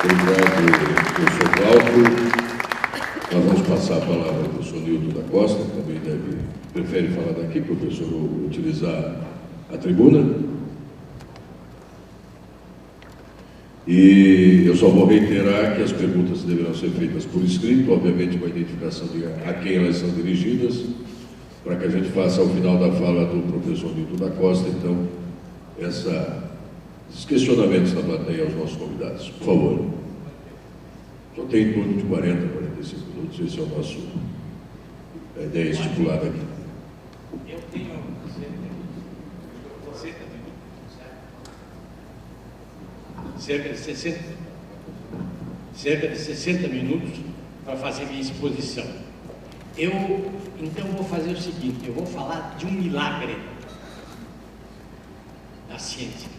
Obrigado, professor Glauco. Nós vamos passar a palavra ao professor Nilton da Costa, que também prefere falar daqui, professor, ou utilizar a tribuna. E eu só vou reiterar que as perguntas deverão ser feitas por escrito, obviamente com a identificação de a quem elas são dirigidas, para que a gente faça, ao final da fala do professor Nilton da Costa, então, esses questionamentos da plateia aos nossos convidados. Por favor. Só tem em torno de 40, 45 minutos, esse é o nosso a ideia estipulada aqui. Eu tenho 60 minutos, certo? Cerca de 60 minutos para fazer minha exposição. Então, vou fazer o seguinte, eu vou falar de um milagre da ciência,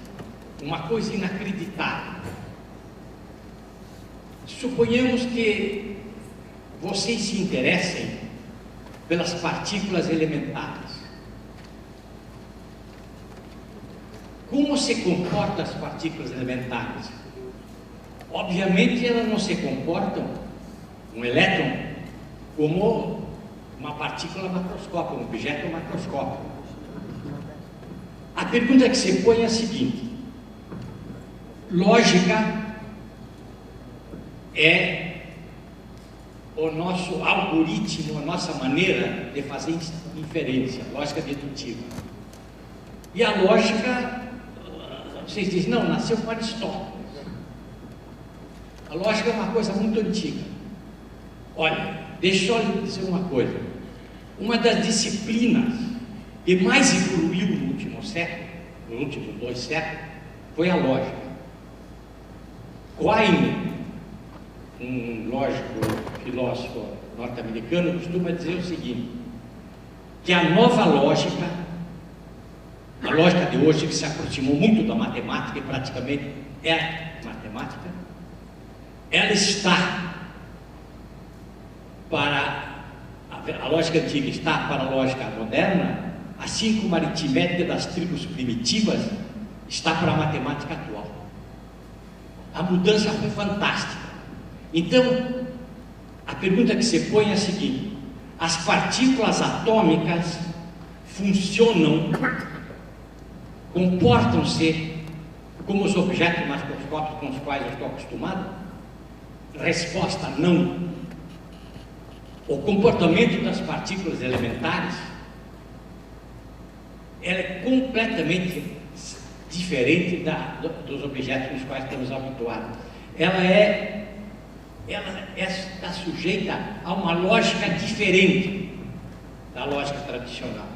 uma coisa inacreditável. Suponhamos que vocês se interessem pelas partículas elementares. Como se comportam as partículas elementares? Obviamente, elas não se comportam, um elétron, como uma partícula macroscópica, um objeto macroscópico. A pergunta que se põe é a seguinte: lógica é o nosso algoritmo, a nossa maneira de fazer inferência, lógica dedutiva. E a lógica, vocês dizem, não, nasceu com Aristóteles. A lógica é uma coisa muito antiga. Olha, deixa eu lhe dizer uma coisa. Uma das disciplinas que mais evoluiu no último século, nos últimos 2 séculos, foi a lógica. Quine, um lógico, filósofo norte-americano, costuma dizer o seguinte, que a nova lógica, a lógica de hoje, que se aproximou muito da matemática e praticamente é matemática, ela está para a lógica antiga, está para a lógica moderna, assim como a aritmética das tribos primitivas está para a matemática atual. A mudança foi fantástica. Então, a pergunta que se põe é a seguinte: as partículas atômicas funcionam, comportam-se como os objetos macroscópicos com os quais eu estou acostumado? Resposta: não. O comportamento das partículas elementares ela é completamente diferente dos objetos nos quais estamos habituados. Ela está sujeita a uma lógica diferente da lógica tradicional.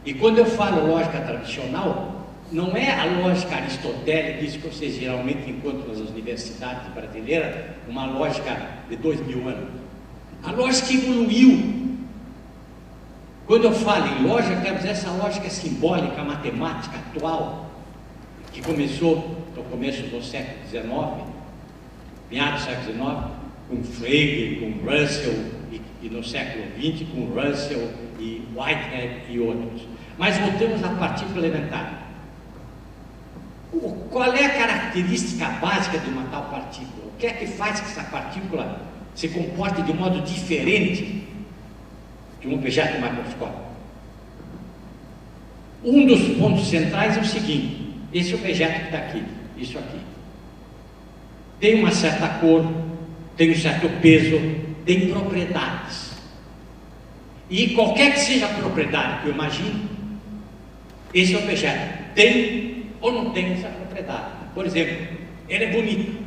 E quando eu falo lógica tradicional, não é a lógica aristotélica, isso que vocês geralmente encontram nas universidades brasileiras, uma lógica de 2000 anos. A lógica evoluiu. Quando eu falo em lógica, quero dizer essa lógica simbólica, matemática atual, que começou no começo do século XIX, meados do século XIX, com Frege, com Russell, e no século XX com Russell e Whitehead e outros. Mas voltamos à partícula elementar. Qual é a característica básica de uma tal partícula? O que é que faz que essa partícula se comporte de um modo diferente de um objeto macroscópico? Um dos pontos centrais é o seguinte: esse objeto que está aqui, isso aqui, tem uma certa cor, tem um certo peso, tem propriedades. E qualquer que seja a propriedade que eu imagine, esse objeto tem ou não tem essa propriedade. Por exemplo, ele é bonito.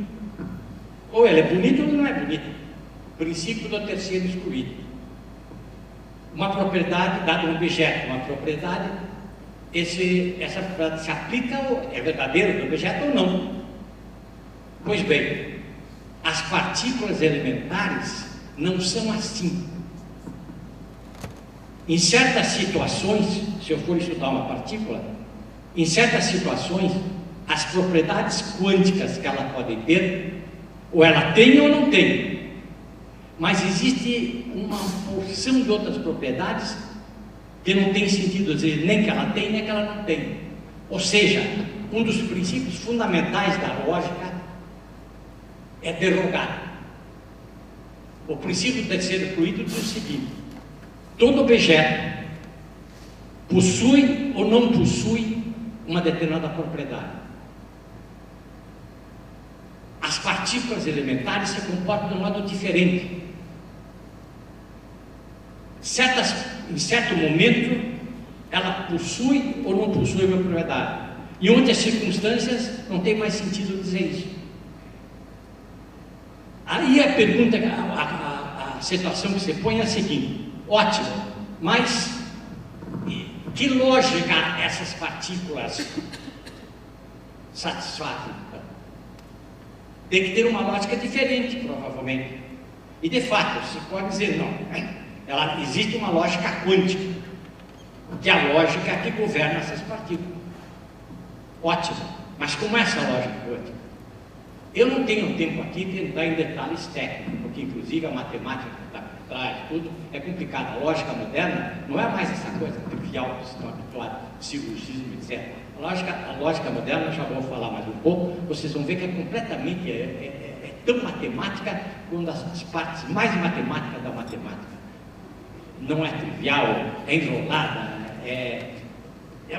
Ou ele é bonito ou ele não é bonito. Princípio do terceiro excluído. Uma propriedade, dado um objeto, uma propriedade, essa propriedade se aplica, ou é verdadeiro do objeto ou não. Pois bem, as partículas elementares não são assim. Em certas situações, se eu for estudar uma partícula, em certas situações, as propriedades quânticas que ela pode ter, ou ela tem ou não tem, mas existe uma porção de outras propriedades que não tem sentido dizer nem que ela tem, nem que ela não tem. Ou seja, um dos princípios fundamentais da lógica é derrogado. O princípio do terceiro fluido diz o seguinte: todo objeto possui ou não possui uma determinada propriedade. As partículas elementares se comportam de um modo diferente. Em certo momento, ela possui ou não possui uma propriedade. Em outras circunstâncias, não tem mais sentido dizer isso. Aí a pergunta, a situação que você põe é a seguinte: ótimo, mas que lógica essas partículas satisfazem? Tem que ter uma lógica diferente, provavelmente. E de fato, se pode dizer, não, existe uma lógica quântica, que é a lógica que governa essas partículas. Ótimo, mas como é essa lógica quântica? Eu não tenho tempo aqui de entrar em detalhes técnicos, porque inclusive a matemática que está por trás, tudo é complicado. A lógica moderna não é mais essa coisa trivial que estão habituados, silogismo, etc. A lógica moderna, eu já vou falar mais um pouco, vocês vão ver que é completamente, tão matemática quanto as partes mais matemáticas da matemática. Não é trivial, é enrolada, é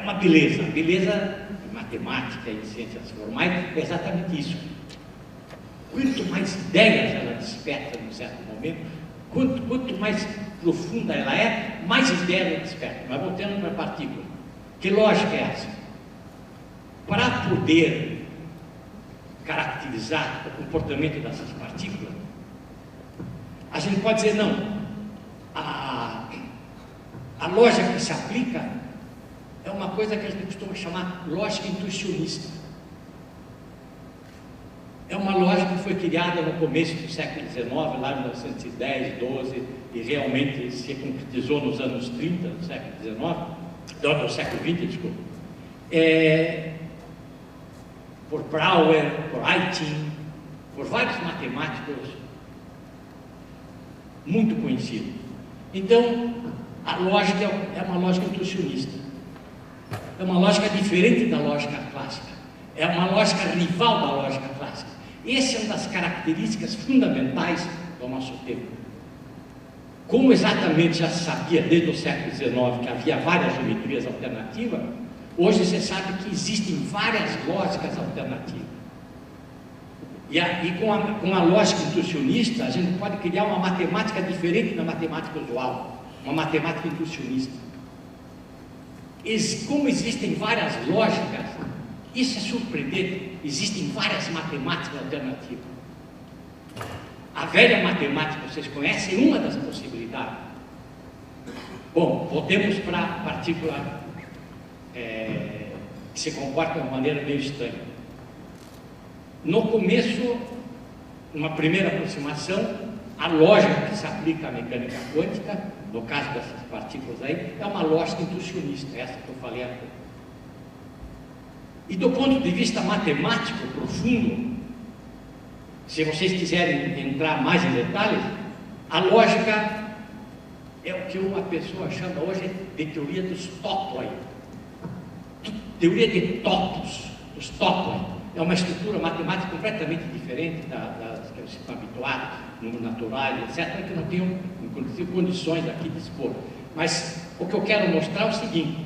uma beleza. A beleza de matemática e ciências formais é exatamente isso. Quanto mais ideias ela desperta num certo momento, quanto mais profunda ela é, mais ideias ela desperta. Mas voltando para a partícula, que lógica é essa? Para poder caracterizar o comportamento dessas partículas, a gente pode dizer, não, a lógica que se aplica é uma coisa que a gente costuma chamar lógica intuicionista. É uma lógica que foi criada no começo do século XIX, lá em 1910, 12, e realmente se concretizou nos anos 30 do século XIX, do século XX, desculpa. Por Brouwer, por Einstein, por vários matemáticos muito conhecidos. Então, a lógica é uma lógica intuicionista. É uma lógica diferente da lógica clássica. É uma lógica rival da lógica clássica. Essa é uma das características fundamentais do nosso tempo. Como exatamente já se sabia desde o século XIX que havia várias geometrias alternativas, hoje você sabe que existem várias lógicas alternativas. E com a lógica intuicionista, a gente pode criar uma matemática diferente da matemática usual, uma matemática intuicionista. Como existem várias lógicas, isso é surpreendente, existem várias matemáticas alternativas. A velha matemática, vocês conhecem uma das possibilidades. Bom, voltemos para a partícula que se comporta de uma maneira meio estranha. No começo, numa primeira aproximação, a lógica que se aplica à mecânica quântica, no caso dessas partículas aí, é uma lógica intuicionista, essa que eu falei há pouco. E do ponto de vista matemático profundo, se vocês quiserem entrar mais em detalhes, a lógica é o que uma pessoa chama hoje de teoria dos topoi. Teoria de topos, dos topoi. É uma estrutura matemática completamente diferente das que vocês estão habituados, números naturais, etc., que não tenho, inclusive, condições aqui de expor. Mas o que eu quero mostrar é o seguinte: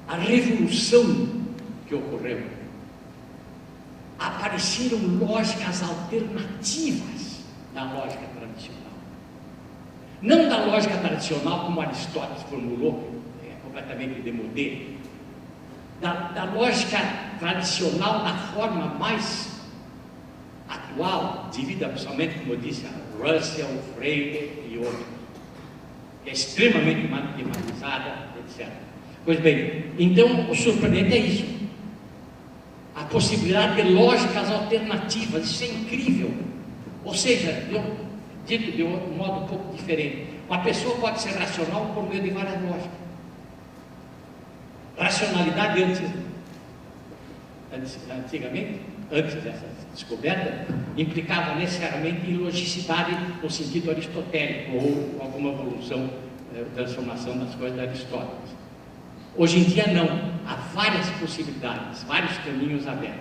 a revolução que ocorreu, apareceram lógicas alternativas da lógica tradicional. Não da lógica tradicional como Aristóteles formulou, completamente démodé, da lógica tradicional na forma mais atual, devido principalmente, como eu disse, a Russell, Freire e outros, que é extremamente matematizada, etc. Pois bem, então o surpreendente é isso, a possibilidade de lógicas alternativas. Isso é incrível. Ou seja, dito de um modo um pouco diferente, uma pessoa pode ser racional por meio de várias lógicas. Racionalidade antigamente, antes dessa descoberta, implicava necessariamente em logicidade no sentido aristotélico, ou alguma evolução, transformação das coisas de Aristóteles. Hoje em dia não, há várias possibilidades, vários caminhos abertos.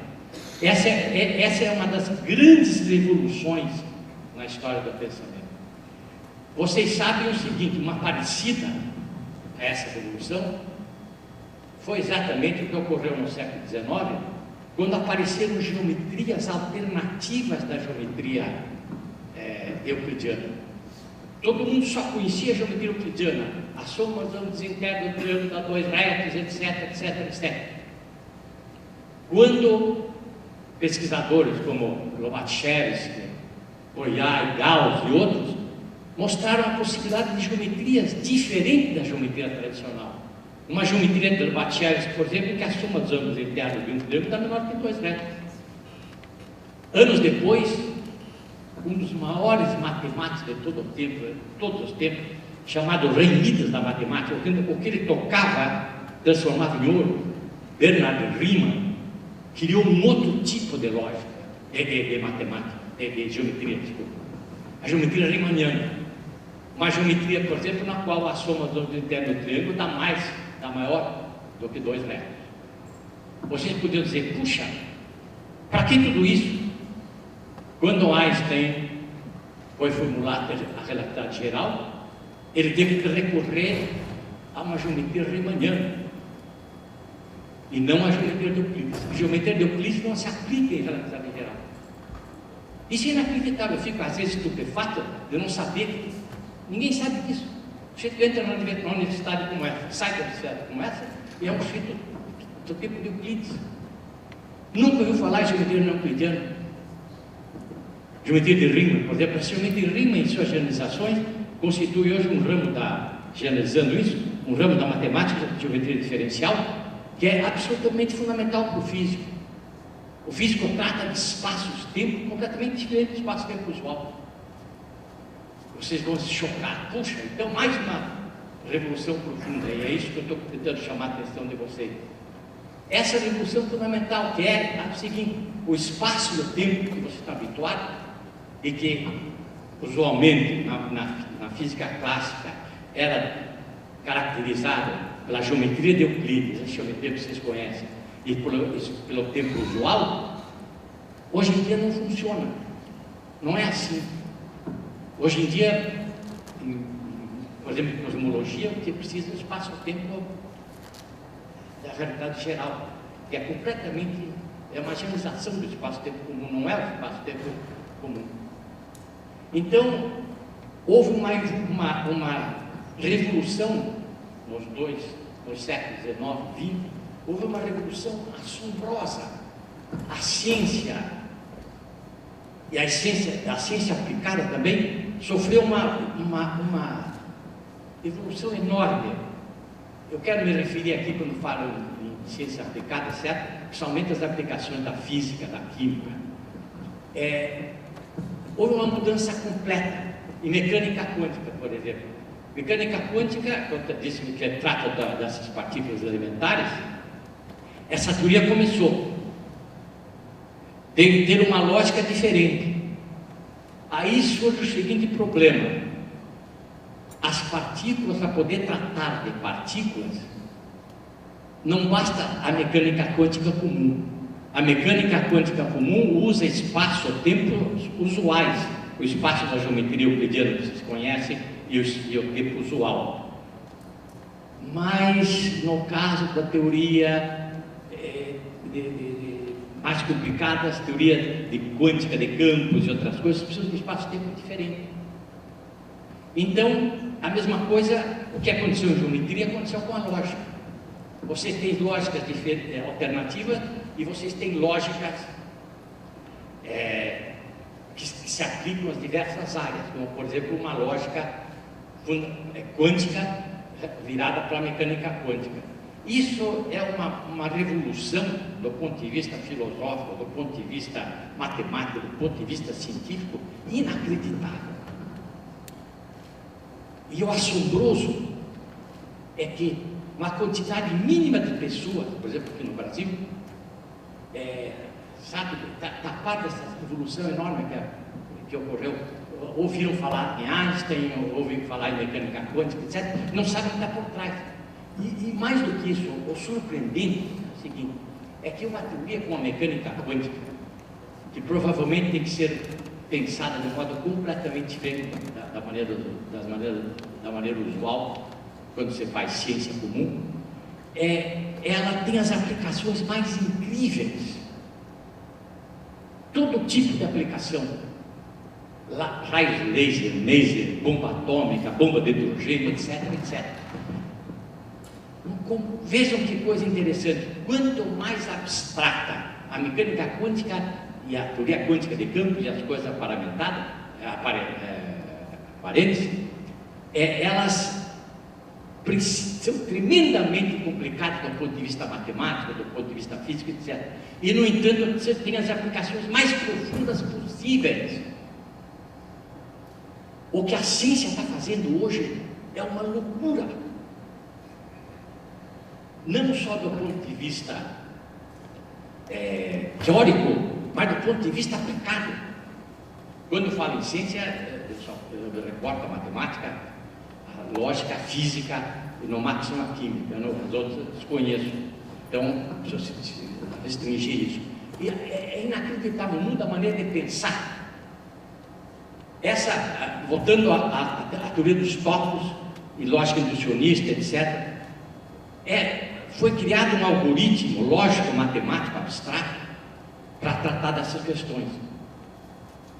Essa é uma das grandes revoluções na história do pensamento. Vocês sabem o seguinte, uma parecida a essa revolução foi exatamente o que ocorreu no século XIX, quando apareceram geometrias alternativas da geometria euclidiana. Todo mundo só conhecia a geometria euclidiana, a soma, o desintegro, o triângulo dá dois retos, etc. Quando pesquisadores como Lobachevsky, Bolyai, Gauss e outros mostraram a possibilidade de geometrias diferentes da geometria tradicional. Uma geometria de Lobachevsky, por exemplo, que a soma dos ângulos internos de um triângulo dá menor que dois retos. Anos depois, um dos maiores matemáticos de todos os tempos, chamado Rei Midas da matemática, o que ele tocava transformava em ouro, Bernard Riemann, criou um outro tipo de lógica, de matemática, de geometria, desculpa. A geometria riemanniana. Uma geometria, por exemplo, na qual a soma dos ângulos internos do triângulo dá maior do que dois retos. Vocês podiam dizer, puxa, para que tudo isso? Quando Einstein foi formular a relatividade geral, ele teve que recorrer a uma geometria riemanniana e não a geometria de Euclides. A geometria de Euclides não se aplica em relatividade geral. Isso é inacreditável. Eu fico às vezes estupefato de não saber que ninguém sabe disso. Você entra numa universidade como essa, sai da universidade como essa, e é um sujeito do tipo de Euclides. Nunca ouviu falar em geometria não euclidiana. Geometria de Riemann, por exemplo, a geometria de Riemann em suas generalizações constitui hoje um ramo generalizando isso, um ramo da matemática de geometria diferencial, que é absolutamente fundamental para o físico. O físico trata de espaços-tempo completamente diferentes do espaço-tempo usual. Vocês vão se chocar, puxa, então mais uma revolução profunda, e é isso que eu estou tentando chamar a atenção de vocês. Essa revolução fundamental, que é o seguinte, o espaço e o tempo que você está habituado, e que usualmente na física clássica era caracterizada pela geometria de Euclides, a geometria que vocês conhecem, e pelo tempo usual, hoje em dia não funciona. Não é assim. Hoje em dia, por exemplo, em cosmologia, o que precisa é o espaço-tempo da realidade geral, que é completamente, é uma generalização do espaço-tempo comum, não é o espaço-tempo comum. Então, houve uma revolução nos séculos XIX e XX, houve uma revolução assombrosa. A ciência, e a ciência aplicada também, sofreu uma evolução enorme. Eu quero me referir aqui, quando falo em ciência aplicada, certo? Principalmente as aplicações da física, da química. Houve uma mudança completa em mecânica quântica, por exemplo. Mecânica quântica, quando eu disse que trata dessas partículas elementares, essa teoria começou a ter uma lógica diferente. Aí surge o seguinte problema: as partículas, para poder tratar de partículas, não basta a mecânica quântica comum. A mecânica quântica comum usa espaço-tempo usuais, o espaço da geometria euclidiana que vocês conhecem e o tempo usual. Mas no caso da teoria mais complicadas, teoria de quântica de campos e outras coisas, precisam de espaço-tempo diferente. Então, a mesma coisa, o que aconteceu em geometria aconteceu com a lógica. Vocês têm lógicas alternativas e vocês têm lógicas que se aplicam às diversas áreas, como, por exemplo, uma lógica quântica virada para a mecânica quântica. Isso é uma revolução do ponto de vista filosófico, do ponto de vista matemático, do ponto de vista científico, inacreditável. E o assombroso é que uma quantidade mínima de pessoas, por exemplo, aqui no Brasil, sabe, tapar dessa revolução enorme que ocorreu, ouviram falar em Einstein, ouviram falar em mecânica quântica, etc., não sabem o que está por trás. E mais do que isso, o surpreendente é o seguinte, é que uma teoria como a mecânica quântica, que provavelmente tem que ser pensada de um modo completamente diferente da maneira usual, quando você faz ciência comum, ela tem as aplicações mais incríveis. Todo tipo de aplicação, raios laser, bomba atômica, bomba de hidrogênio, etc, etc. Vejam que coisa interessante. Quanto mais abstrata a mecânica quântica e a teoria quântica de campos e as coisas aparentes, elas são tremendamente complicadas do ponto de vista matemático, do ponto de vista físico, etc. E, no entanto, você tem as aplicações mais profundas possíveis. O que a ciência está fazendo hoje é uma loucura. Não só do ponto de vista teórico, mas do ponto de vista aplicado. Quando eu falo em ciência, eu recorto a matemática, a lógica, a física e no máximo a química. As outras desconheço. Então, preciso restringir isso. E é inacreditável, muda a maneira de pensar. Voltando à teoria dos tópicos e lógica inducionista, etc., foi criado um algoritmo lógico, matemático, abstrato, para tratar dessas questões.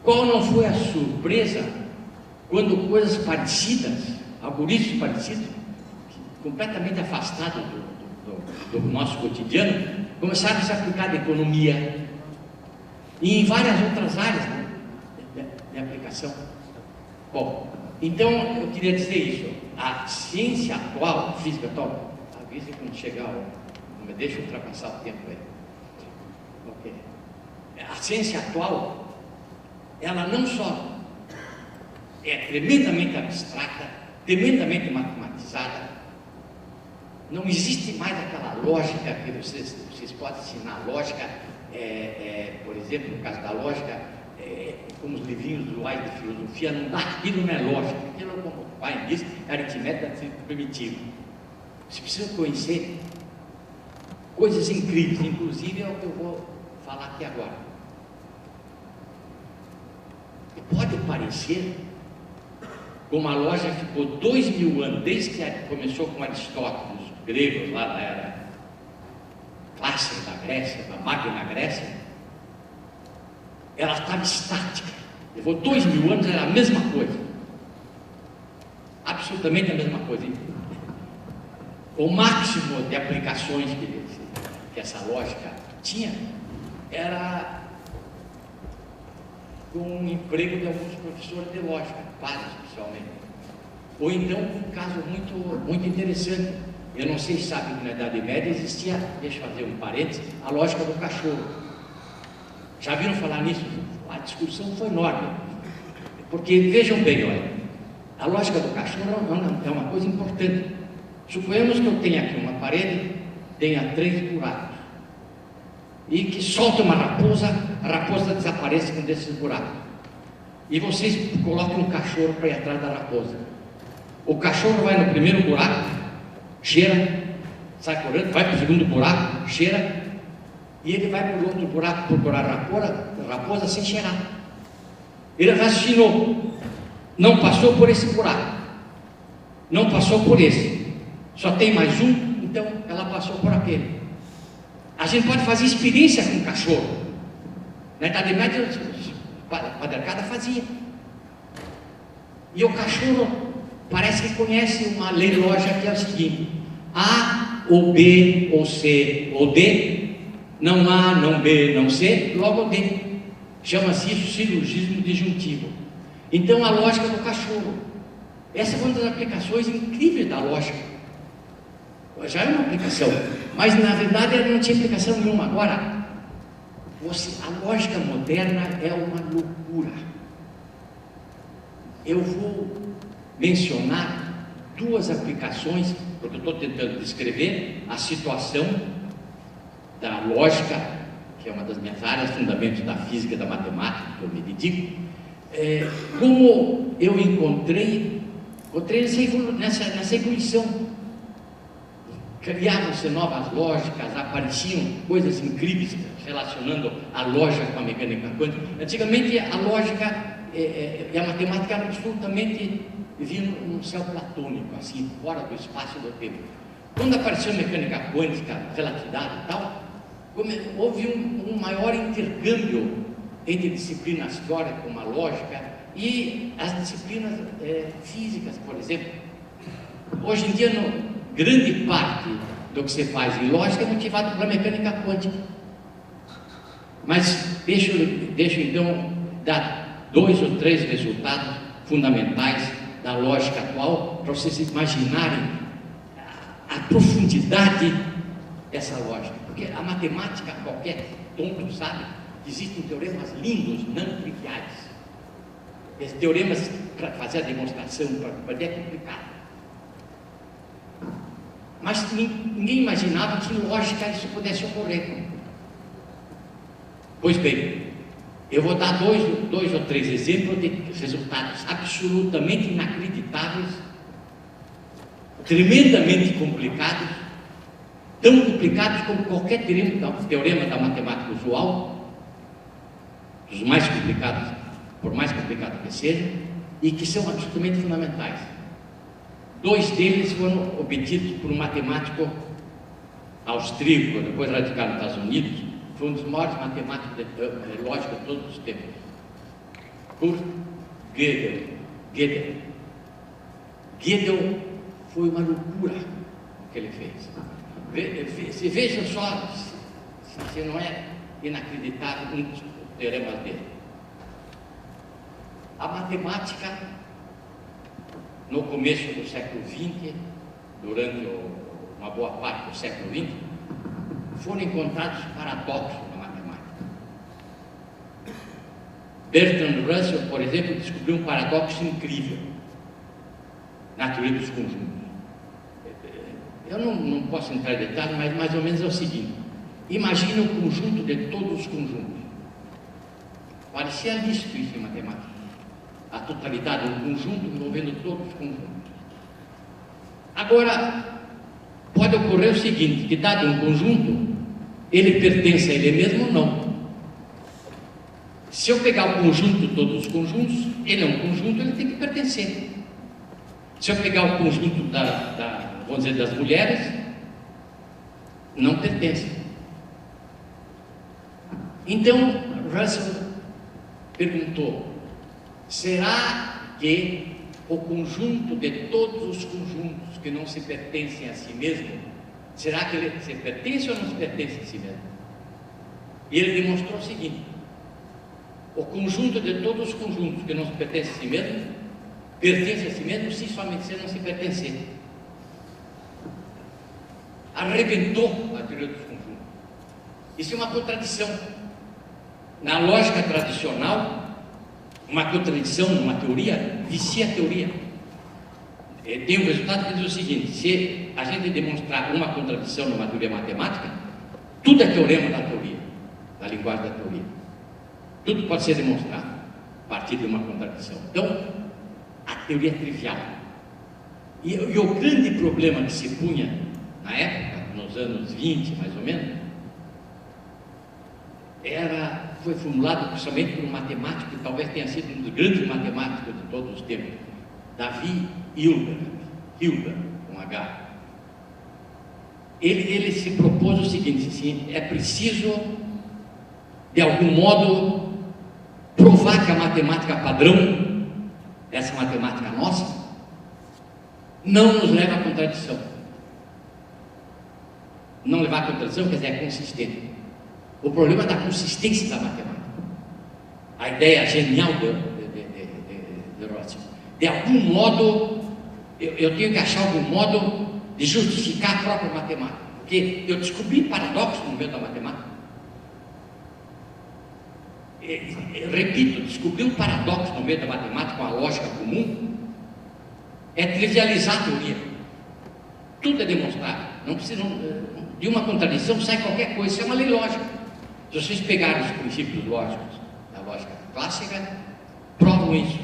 Qual não foi a surpresa quando coisas parecidas, algoritmos parecidos, completamente afastados do nosso cotidiano, começaram a se aplicar na economia e em várias outras áreas de aplicação. Bom, então eu queria dizer isso. A ciência atual, a física atual, avise quando chegar, não me deixa ultrapassar o tempo aí. Ok. A ciência atual, ela não só é tremendamente abstrata, tremendamente matematizada, não existe mais aquela lógica que vocês podem ensinar. Lógica, por exemplo, no caso da lógica, como os livrinhos do White de filosofia, não dá, aquilo não é lógica, aquilo, como o pai disse, é aritmética primitiva. Você precisa conhecer coisas incríveis, inclusive é o que eu vou falar aqui agora. Pode parecer como a lógica ficou 2000 anos, desde que começou com Aristóteles, os gregos lá da era clássica da Grécia, da Magna Grécia, ela estava estática. Levou 2000 anos, era a mesma coisa, absolutamente a mesma coisa. O máximo de aplicações que essa lógica tinha era com o emprego de alguns professores de lógica, padres especialmente. Ou então, um caso muito interessante, eu não sei se sabem que na Idade Média existia, deixa eu fazer um parênteses, a lógica do cachorro. Já viram falar nisso? A discussão foi enorme, porque vejam bem, olha, a lógica do cachorro é uma coisa importante. Suponhamos que eu tenha aqui uma parede, tenha 3 buracos, e que solta uma raposa, a raposa desaparece com desses buracos, e vocês colocam um cachorro para ir atrás da raposa. O cachorro vai no primeiro buraco, cheira, sai correndo, vai para o segundo buraco, cheira, e ele vai para o outro buraco procurar a raposa sem cheirar. Ele raciocinou, não passou por esse buraco, não passou por esse, só tem mais um, então ela passou por aquele. A gente pode fazer experiência com o cachorro. Na Idade Média, a patriarcada fazia. E o cachorro parece que conhece uma lei lógica que é o seguinte: A ou B ou C ou D, não A, não B, não C, logo D. Chama-se isso silogismo disjuntivo. Então, a lógica do cachorro. Essa foi uma das aplicações incríveis da lógica. Já é uma aplicação, mas na verdade ela não tinha aplicação nenhuma. Agora, a lógica moderna é uma loucura. Eu vou mencionar 2 aplicações, porque eu estou tentando descrever a situação da lógica, que é uma das minhas áreas, fundamentos da física e da matemática, que eu me dedico, como eu encontrei nessa evolução criavam-se novas lógicas, apareciam coisas incríveis relacionando a lógica com a mecânica quântica. Antigamente a lógica e a matemática eram absolutamente viviam num céu platônico, assim, fora do espaço e do tempo. Quando apareceu a mecânica quântica, relatividade e tal, houve um maior intercâmbio entre disciplinas teóricas como a lógica e as disciplinas físicas, por exemplo. Hoje em dia, grande parte do que se faz em lógica é motivado pela mecânica quântica. Mas deixa eu então dar 2 ou 3 resultados fundamentais da lógica atual para vocês imaginarem a profundidade dessa lógica. Porque a matemática, qualquer tonto sabe que existem teoremas lindos, não triviais. Esses teoremas, para fazer a demonstração, para poder, é complicado. Mas ninguém imaginava que em lógica isso pudesse ocorrer. Pois bem, eu vou dar 2 ou 3 exemplos de resultados absolutamente inacreditáveis, tremendamente complicados, tão complicados como qualquer teorema da matemática usual, dos mais complicados, por mais complicado que seja, e que são absolutamente fundamentais. 2 deles foram obtidos por um matemático austríaco, depois radicado nos Estados Unidos, foi um dos maiores matemáticos de lógica de todos os tempos, Kurt Gödel. Gödel foi uma loucura o que ele fez. Se vejam só se não é inacreditável um dos teoremas dele. A matemática, no começo do século XX, durante uma boa parte do século XX, foram encontrados paradoxos na matemática. Bertrand Russell, por exemplo, descobriu um paradoxo incrível na teoria dos conjuntos. Eu não posso entrar em detalhes, mas mais ou menos é o seguinte: imagine um conjunto de todos os conjuntos. Parecia lícito isso em matemática. A totalidade de um conjunto envolvendo todos os conjuntos. Agora, pode ocorrer o seguinte, que dado um conjunto, ele pertence a ele mesmo ou não. Se eu pegar o conjunto de todos os conjuntos, ele é um conjunto, ele tem que pertencer. Se eu pegar o conjunto vamos dizer, das mulheres, não pertence. Então, Russell perguntou: será que o conjunto de todos os conjuntos que não se pertencem a si mesmo, será que ele se pertence ou não se pertence a si mesmo? E ele demonstrou o seguinte: o conjunto de todos os conjuntos que não se pertencem a si mesmo, pertence a si mesmo se somente se não se pertencer. Arrebentou a teoria dos conjuntos. Isso é uma contradição. Na lógica tradicional, uma contradição numa teoria vicia a teoria. Tem um resultado que diz o seguinte: se a gente demonstrar uma contradição numa teoria matemática, tudo é teorema da teoria, da linguagem da teoria. Tudo pode ser demonstrado a partir de uma contradição. Então, a teoria é trivial. E o grande problema que se punha na época, nos anos 20 mais ou menos, foi formulado principalmente por um matemático que talvez tenha sido um dos grandes matemáticos de todos os tempos, David Hilbert, com H. Ele se propôs o seguinte: assim, é preciso, de algum modo, provar que a matemática padrão, essa matemática nossa, não nos leva à contradição. Não levar à contradição quer dizer é consistente. O problema é da consistência da matemática. A ideia genial de Russell. De algum modo, eu tenho que achar algum modo de justificar a própria matemática. Porque eu descobri paradoxos no meio da matemática. Repito, descobrir um paradoxo no meio da matemática com a lógica comum é trivializar a teoria. Tudo é demonstrado. Não precisa, de uma contradição sai qualquer coisa. Isso é uma lei lógica. Se vocês pegarem os princípios lógicos da lógica clássica, provam isso.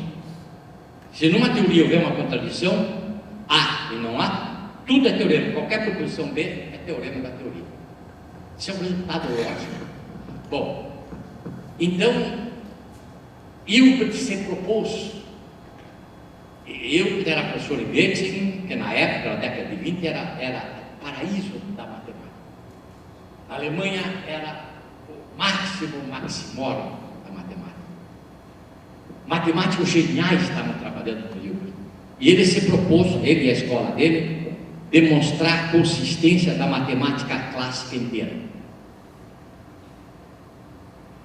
Se numa teoria houver uma contradição, há e não há, Tudo é teorema, qualquer proposição B é teorema da teoria. Isso é um resultado ótimo. Bom, então, Hilbert se propôs, Hilbert era professor em Göttingen, que na época, na década de 20, era paraíso da matemática. A Alemanha era o maximorum da matemática. Matemáticos geniais estavam trabalhando com Hilbert. E ele se propôs, ele e a escola dele, demonstrar a consistência da matemática clássica inteira.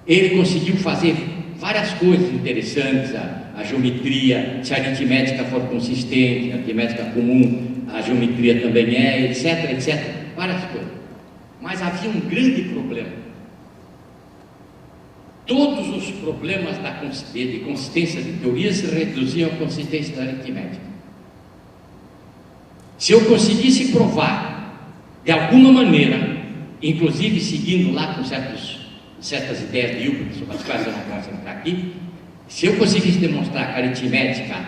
Ele conseguiu fazer várias coisas interessantes, a geometria, se a aritmética for consistente, a aritmética comum, a geometria também é, etc, etc, várias coisas. Mas havia um grande problema. Todos os problemas de consistência de teoria se reduziam à consistência da aritmética. Se eu conseguisse provar, de alguma maneira, inclusive seguindo lá com certas ideias de Hilbert, sobre as quais eu não posso entrar aqui, se eu conseguisse demonstrar que a aritmética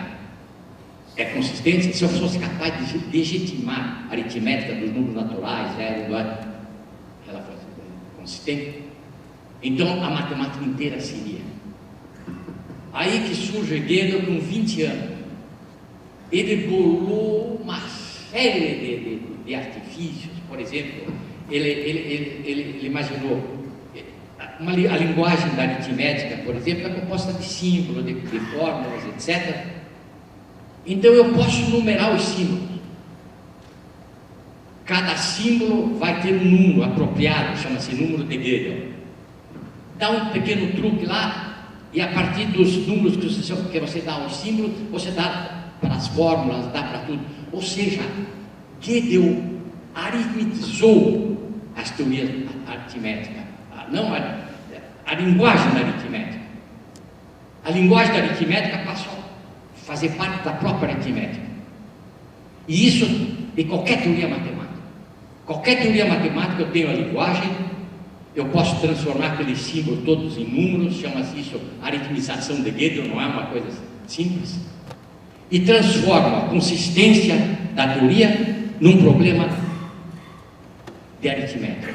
é consistente, se eu fosse capaz de legitimar a aritmética dos números naturais, que ela fosse consistente, então a matemática inteira seria. Aí que surge Gödel com 20 anos. Ele bolou uma série de artifícios. Por exemplo, ele imaginou a linguagem da aritmética, por exemplo, é composta de símbolos, de fórmulas, etc. Então eu posso numerar os símbolos. Cada símbolo vai ter um número apropriado, chama-se número de Gödel. Dá um pequeno truque lá, e a partir dos números que você dá aos símbolos, você dá para as fórmulas, dá para tudo. Ou seja, Gödel aritmetizou as teorias aritméticas, não a linguagem da aritmética. A linguagem da aritmética passou a fazer parte da própria aritmética. E isso de qualquer teoria matemática. Qualquer teoria matemática, eu tenho a linguagem, eu posso transformar aqueles símbolos todos em números, chama-se isso aritmização de Gödel, não é uma coisa simples, e transformo a consistência da teoria num problema de aritmética.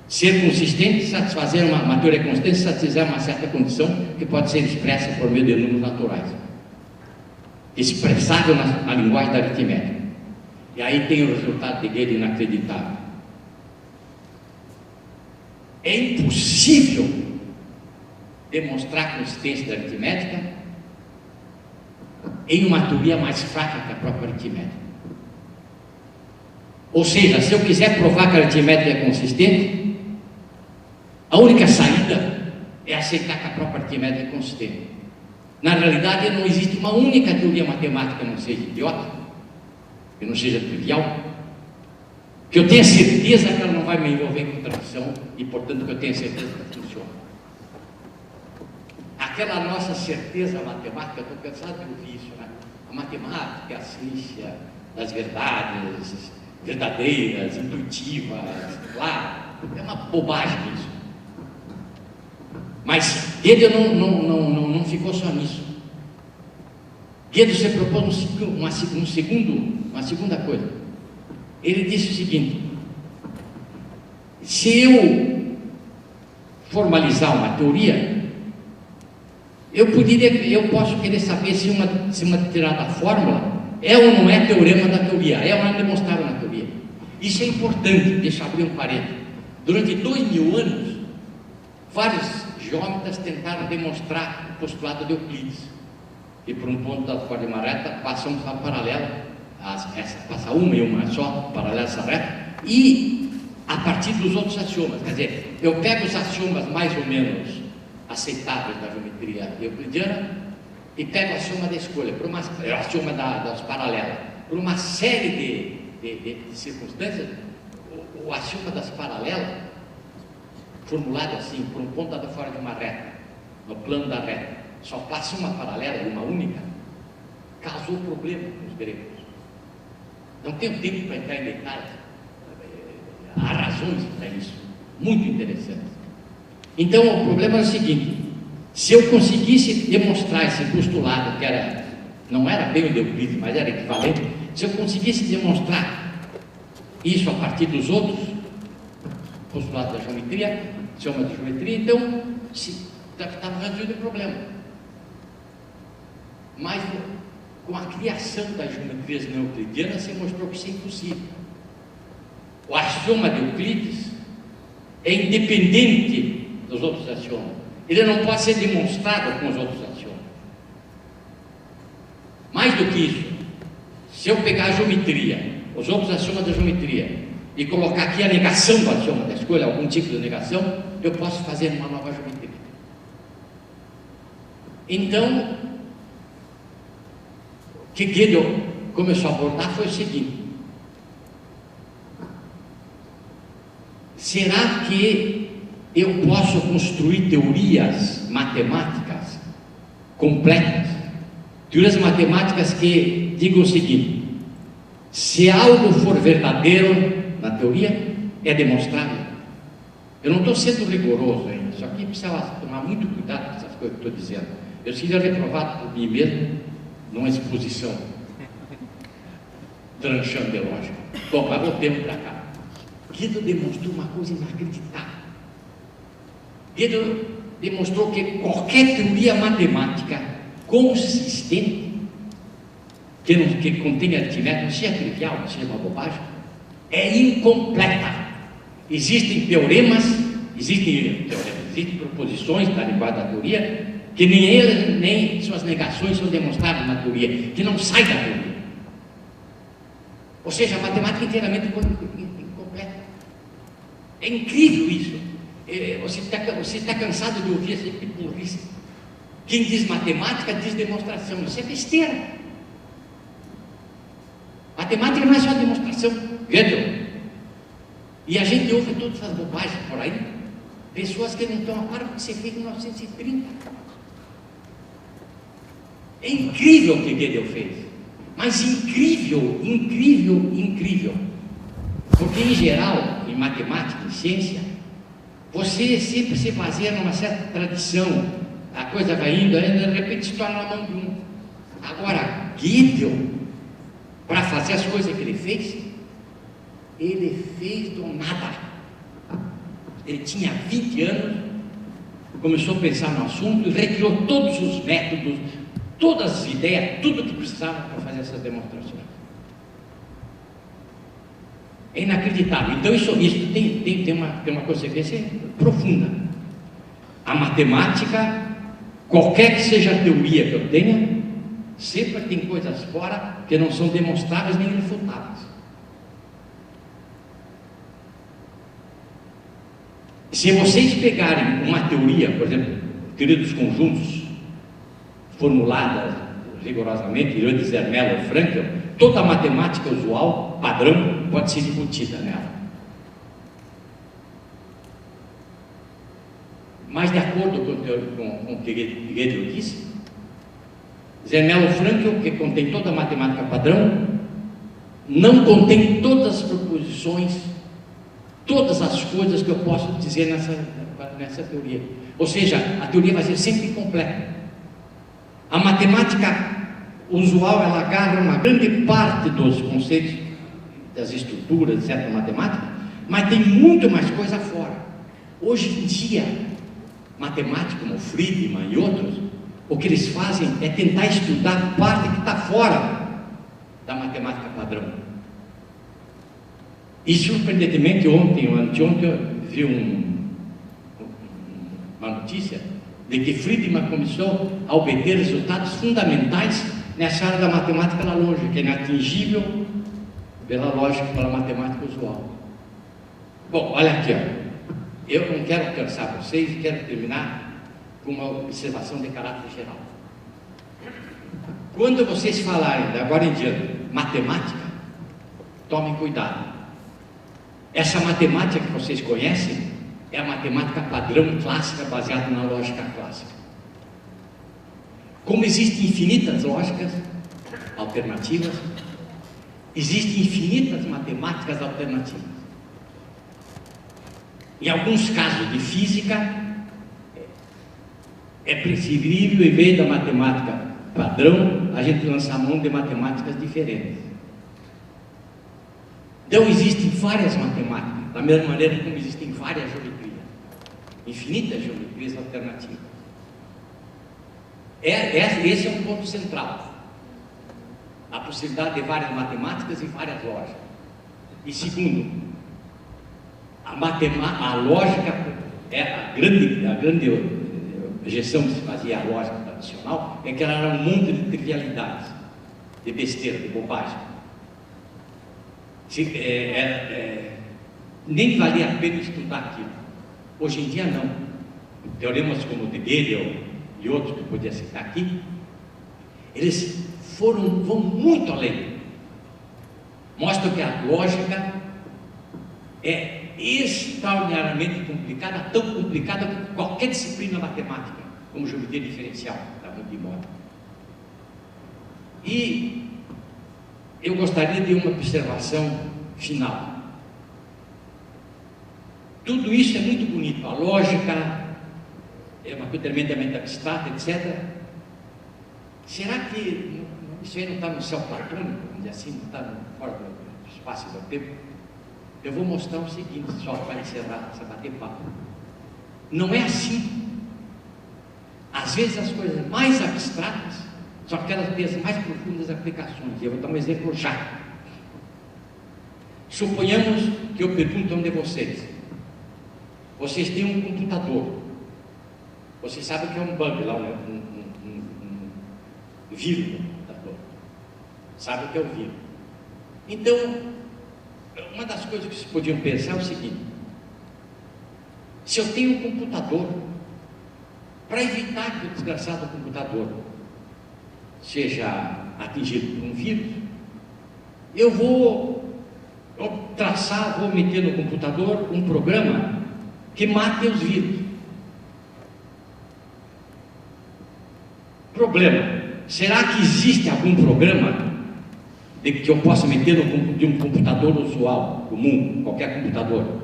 Ser consistente, satisfazer uma teoria consistente, satisfazer uma certa condição que pode ser expressa por meio de números naturais, expressável na linguagem da aritmética. E aí tem o resultado de Gödel inacreditável. É impossível demonstrar a consistência da aritmética em uma teoria mais fraca que a própria aritmética. Ou seja, se eu quiser provar que a aritmética é consistente, a única saída é aceitar que a própria aritmética é consistente. Na realidade, não existe uma única teoria matemática que não seja idiota, que não seja trivial, que eu tenha certeza que ela não vai me envolver em contradição e, portanto, que eu tenha certeza que ela funciona. Aquela nossa certeza matemática, eu estou cansado de ouvir isso, né? A matemática é a ciência das verdades verdadeiras, intuitivas, claro, é uma bobagem isso. Mas Gödel não ficou só nisso. Gödel se propôs uma segunda coisa. Ele disse o seguinte: se eu formalizar uma teoria, eu posso querer saber se uma determinada fórmula é ou não é teorema da teoria, é ou não é demonstrável na teoria. Isso é importante, deixa eu abrir um parênteses. Durante 2000 anos, vários geômetras tentaram demonstrar o postulado de Euclides, que por um ponto da forma de uma reta passa uma paralela, passa uma e uma só, paralela a essa reta, e a partir dos outros axiomas. Quer dizer, eu pego os axiomas mais ou menos aceitáveis da geometria euclidiana e pego o axioma da escolha, o axioma das paralelas. Por uma série de circunstâncias, o axioma das paralelas, formulado assim, por um ponto da forma de uma reta, no plano da reta, só passa uma paralela, uma única, causou problema com os gregos. Não tenho tempo para entrar em detalhes, há razões para isso, muito interessantes. Então o problema é o seguinte: se eu conseguisse demonstrar esse postulado, que não era bem o de Euclides, mas era equivalente, se eu conseguisse demonstrar isso a partir dos outros postulados da geometria, teorema de geometria, então estava resolvido o problema. Mas com a criação das geometrias não euclidianas, se mostrou que isso é impossível. O axioma de Euclides é independente dos outros axiomas. Ele não pode ser demonstrado com os outros axiomas. Mais do que isso, se eu pegar a geometria, os outros axiomas da geometria, e colocar aqui a negação do axioma da escolha, algum tipo de negação, eu posso fazer uma nova geometria. Então, o que Gödel começou a abordar foi o seguinte: será que eu posso construir teorias matemáticas completas? Teorias matemáticas que digam o seguinte: se algo for verdadeiro na teoria, é demonstrável. Eu não estou sendo rigoroso ainda, só que precisa tomar muito cuidado com essas coisas que estou dizendo. Eu seria reprovado por mim mesmo numa exposição tranchando de lógica. Bom, mas voltemos para cá. Gödel demonstrou uma coisa inacreditável. Gödel demonstrou que qualquer teoria matemática consistente, que contenha aritmética, não seja trivial, não seja uma bobagem, é incompleta. Existem teoremas, existem proposições da linguagem da teoria, que nem eles, nem suas negações são demonstradas na teoria, que não sai da teoria. Ou seja, a matemática é inteiramente incompleta. É incrível isso. Você está cansado de ouvir esse tipo de burrice. Quem diz matemática diz demonstração. Isso é besteira. Matemática não é só demonstração. Gödel. E a gente ouve todas essas bobagens por aí. Pessoas que não estão a par do que você fez em 1930. É incrível o que Gödel fez. Mas incrível, incrível, incrível. Porque em geral, em matemática, em ciência, você sempre se baseia numa certa tradição. A coisa vai indo, aí de repente se torna na mão de um. Agora, Gödel, para fazer as coisas que ele fez do nada. Ele tinha 20 anos, começou a pensar no assunto e recriou todos os métodos, todas as ideias, tudo que precisava para fazer essas demonstrações. É inacreditável. Então isso tem uma consequência profunda. A matemática, qualquer que seja a teoria que eu tenha, sempre tem coisas fora que não são demonstráveis nem refutáveis. Se vocês pegarem uma teoria, por exemplo, teoria dos conjuntos, formulada rigorosamente, teoria de Zermelo e Fraenkel, toda a matemática usual, padrão, pode ser embutida nela. Mas de acordo com o que Gödel disse, Zermelo e Fraenkel, que contém toda a matemática padrão, não contém todas as proposições, todas as coisas que eu posso dizer nessa teoria. Ou seja, a teoria vai ser sempre incompleta. A matemática usual, ela agarra uma grande parte dos conceitos, das estruturas de certa matemática, mas tem muito mais coisa fora. Hoje em dia, matemáticos como Friedman e outros, o que eles fazem é tentar estudar parte que está fora da matemática padrão. E surpreendentemente, ontem ou anteontem, eu vi uma notícia de que Friedman começou a obter resultados fundamentais nessa área da matemática analógica, que é inatingível pela lógica, pela matemática usual. Bom, olha aqui, ó. Eu não quero cansar vocês, quero terminar com uma observação de caráter geral. Quando vocês falarem, de agora em diante, matemática, tomem cuidado. Essa matemática que vocês conhecem é a matemática padrão clássica, baseada na lógica clássica. Como existem infinitas lógicas alternativas, existem infinitas matemáticas alternativas. Em alguns casos de física, é preferível, em vez da matemática padrão, a gente lançar a mão de matemáticas diferentes. Então existem várias matemáticas, da mesma maneira como existem várias geometrias, infinitas geometrias alternativas. Esse é um ponto central, a possibilidade de várias matemáticas e várias lógicas. E segundo, a lógica, a grande objeção que se fazia à lógica tradicional é que ela era um monte de trivialidades, de besteira, de bobagem. Nem valia a pena estudar aquilo. Hoje em dia não. Teoremas como o de Gödel e outros que eu podia citar aqui, eles vão muito além. Mostram que a lógica é extraordinariamente complicada, tão complicada como qualquer disciplina matemática, como geometria diferencial, está muito de moda. E eu gostaria de uma observação final. Tudo isso é muito bonito, a lógica é uma coisa tremendamente abstrata, etc. Será que isso aí não está no céu platônico, vamos dizer assim, não está fora do espaço e do tempo? Eu vou mostrar o seguinte, só para encerrar essa bater-papo. Não é assim. Às vezes as coisas mais abstratas são aquelas que têm as mais profundas aplicações. E eu vou dar um exemplo já. Suponhamos que eu pergunto a um de vocês. Vocês têm um computador. Vocês sabem que é um bug lá, um vírus no computador. Sabem que é o vírus. Então, uma das coisas que vocês podiam pensar é o seguinte: se eu tenho um computador, para evitar que o desgraçado computador seja atingido por um vírus, eu vou meter no computador um programa que mate os vírus. Problema: será que existe algum programa que eu possa meter de um computador usual, comum, qualquer computador,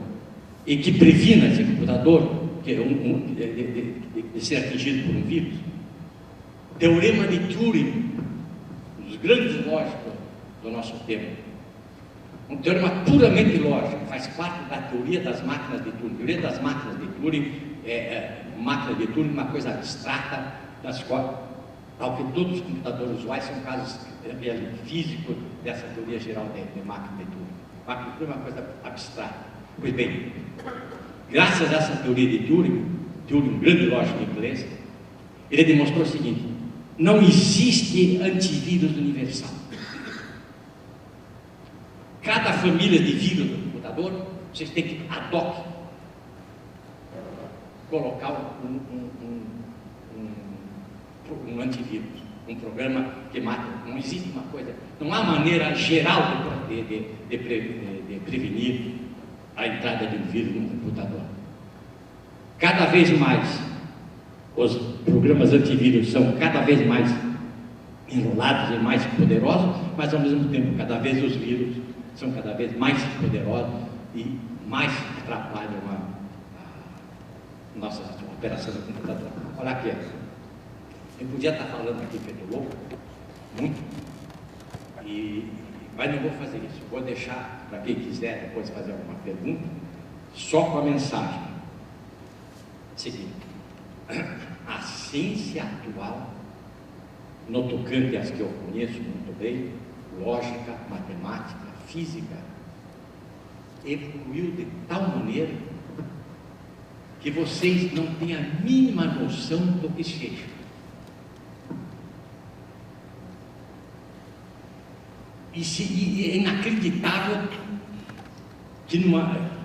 e que previna esse computador de ser atingido por um vírus? Teorema de Turing, um dos grandes lógicos do nosso tempo, um teorema puramente lógico, faz parte da teoria das máquinas de Turing. A teoria das máquinas de Turing máquina de Turing, uma coisa abstrata, das quais, ao que todos os computadores usuais são casos físicos dessa teoria geral de máquina de Turing. Máquina de Turing é uma coisa abstrata. Pois bem, graças a essa teoria de Turing, um grande lógico inglês, ele demonstrou o seguinte: não existe antivírus universal. Cada família de vírus do computador, vocês têm que ad hoc colocar um antivírus, um programa que mata. Não existe uma coisa, não há maneira geral de prevenir a entrada de um vírus no computador. Cada vez mais os programas antivírus são cada vez mais enrolados e mais poderosos, mas ao mesmo tempo cada vez os vírus são cada vez mais poderosos e mais atrapalham a nossa operação do computador. Olha aqui, eu podia estar falando aqui feito louco, muito, mas não vou fazer isso. Vou deixar para quem quiser depois fazer alguma pergunta, só com a mensagem seguinte: a ciência atual, no tocante às que eu conheço muito bem, lógica, matemática, física, evoluiu de tal maneira que vocês não têm a mínima noção do que seja. E é inacreditável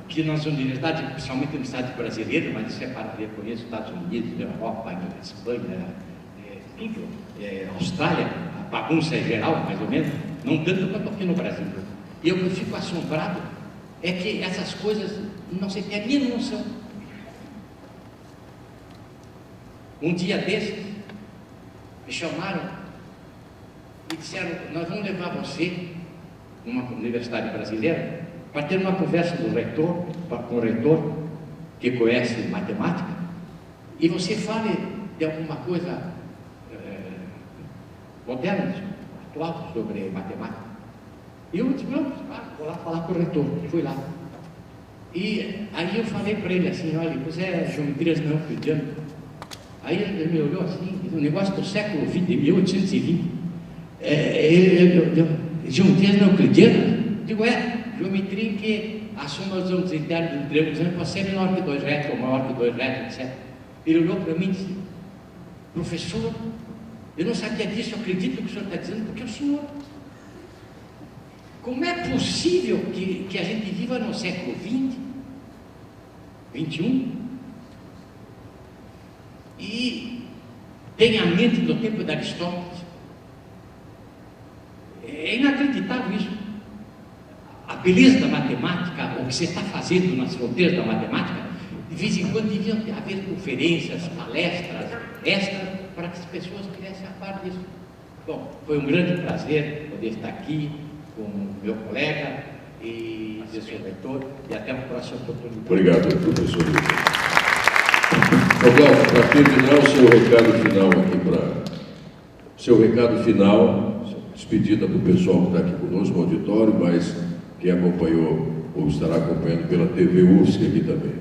que nas universidades, principalmente nas universidades brasileiras, mas isso eu conheço Estados Unidos, Europa, Espanha, tudo, Austrália, a bagunça é geral, mais ou menos, não tanto quanto aqui no Brasil. E eu fico assombrado, é que essas coisas não se tem a mínima noção. Um dia desses, me chamaram e disseram: nós vamos levar você numa universidade brasileira para ter uma conversa com o reitor que conhece matemática, e você fale de alguma coisa moderna, atual, sobre matemática. E eu disse, não, vou lá falar com o reitor. Fui lá. E aí eu falei para ele assim, olha, pois é geometrias não euclidianas. Aí ele me olhou assim, um negócio do século XX, de 1820. Geometrias não euclidianas? Digo, geometria em que as somas dos internos do triângulo pode ser menor que 2 retos, ou maior que 2 retos, etc. Ele olhou para mim e disse, professor, eu não sabia disso, eu acredito no que o senhor está dizendo, porque o senhor... Como é possível que a gente viva no século XX, XXI, e tenha a mente do tempo de Aristóteles? É inacreditável isso. A beleza da matemática, o que você está fazendo nas fronteiras da matemática, de vez em quando deviam haver conferências, palestras, extras, para que as pessoas tivessem a par disso. Bom, foi um grande prazer poder estar aqui com o meu colega e o seu reitor, e até uma próxima oportunidade. Obrigado, professor. Glauco, para terminar o seu recado final aqui, seu recado final, despedida para o pessoal que está aqui conosco no auditório, mas quem acompanhou ou estará acompanhando pela TV UFSC aqui também.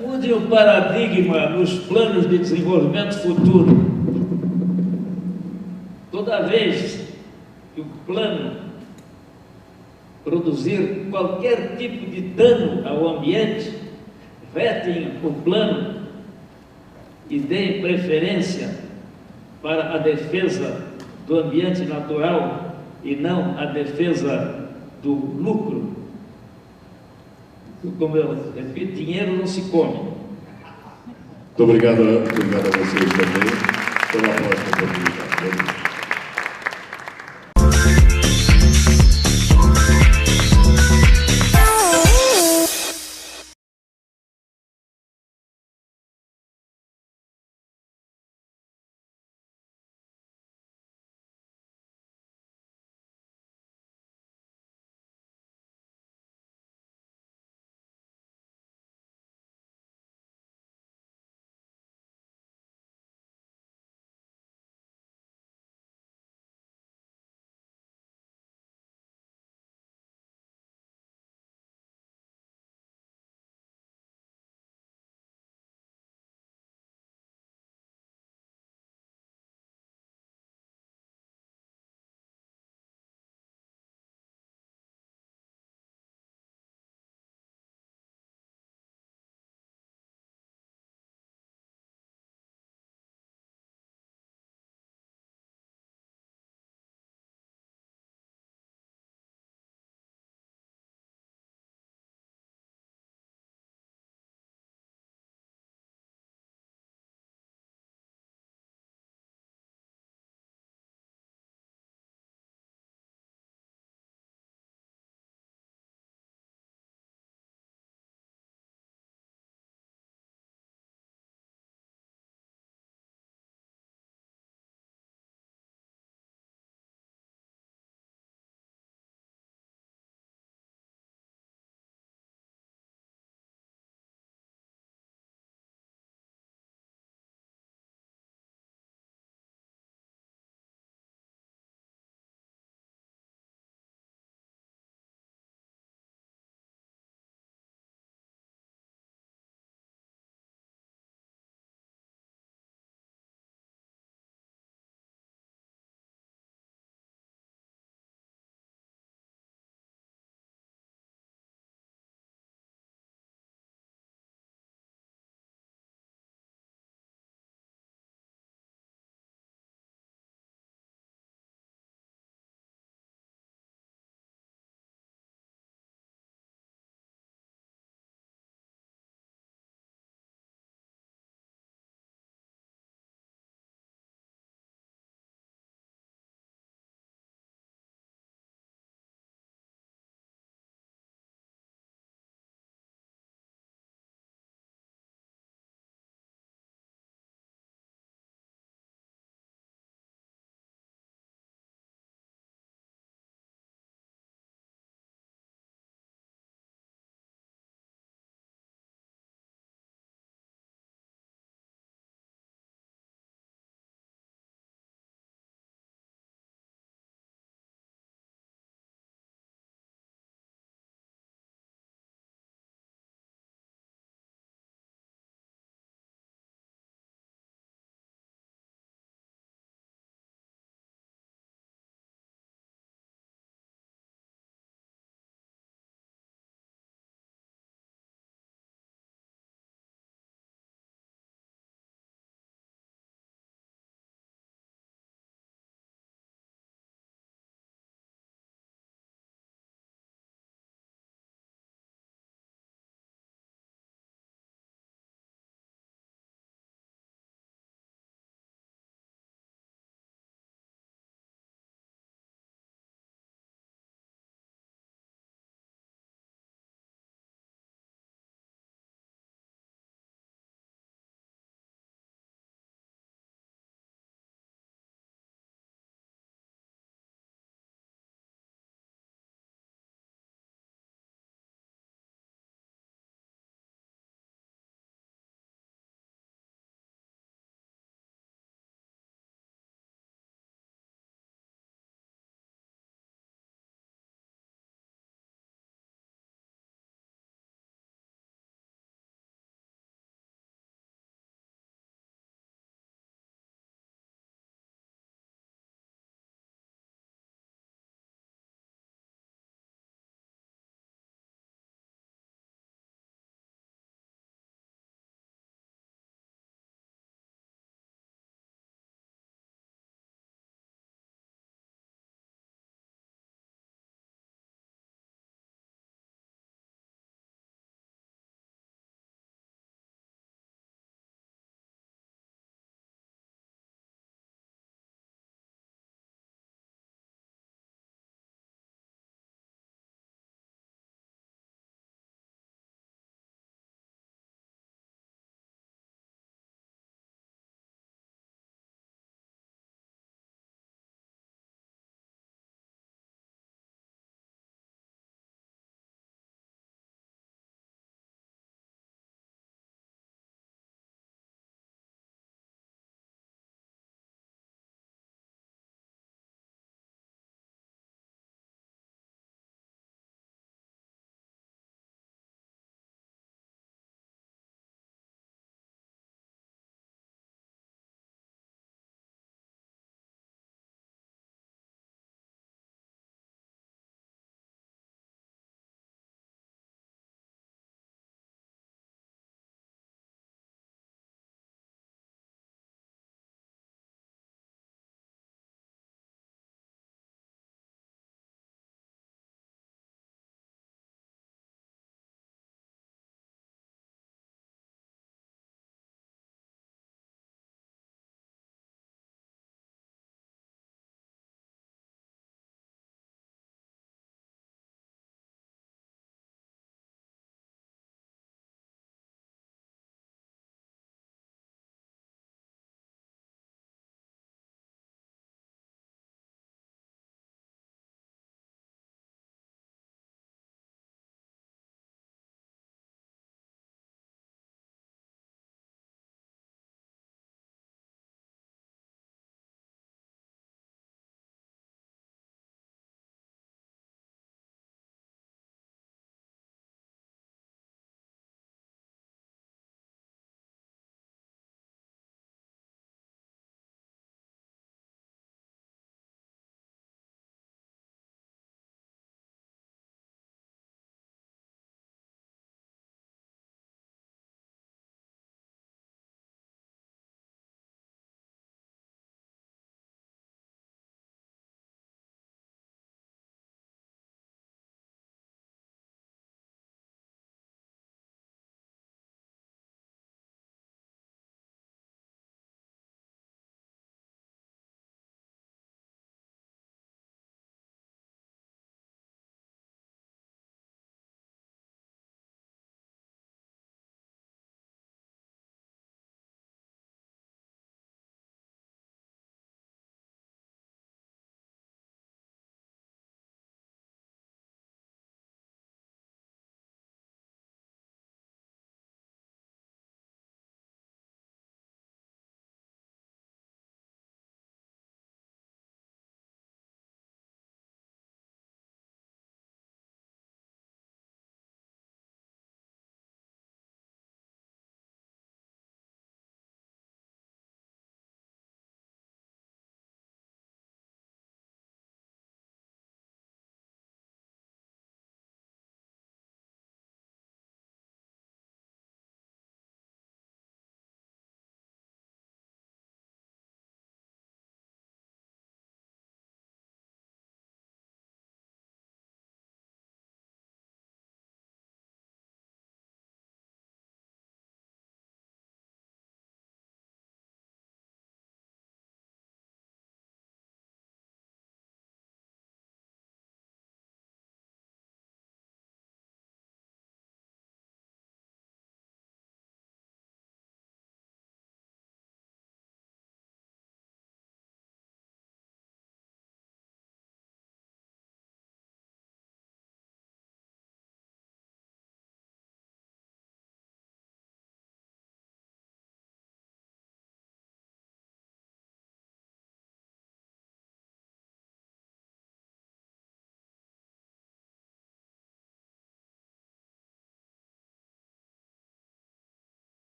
Mude o paradigma nos planos de desenvolvimento futuro. Toda vez que o plano produzir qualquer tipo de dano ao ambiente, vetem o plano e deem preferência para a defesa do ambiente natural e não a defesa do lucro. Como eu repito, dinheiro não se come. Muito obrigado a vocês também. Até uma próxima oportunidade.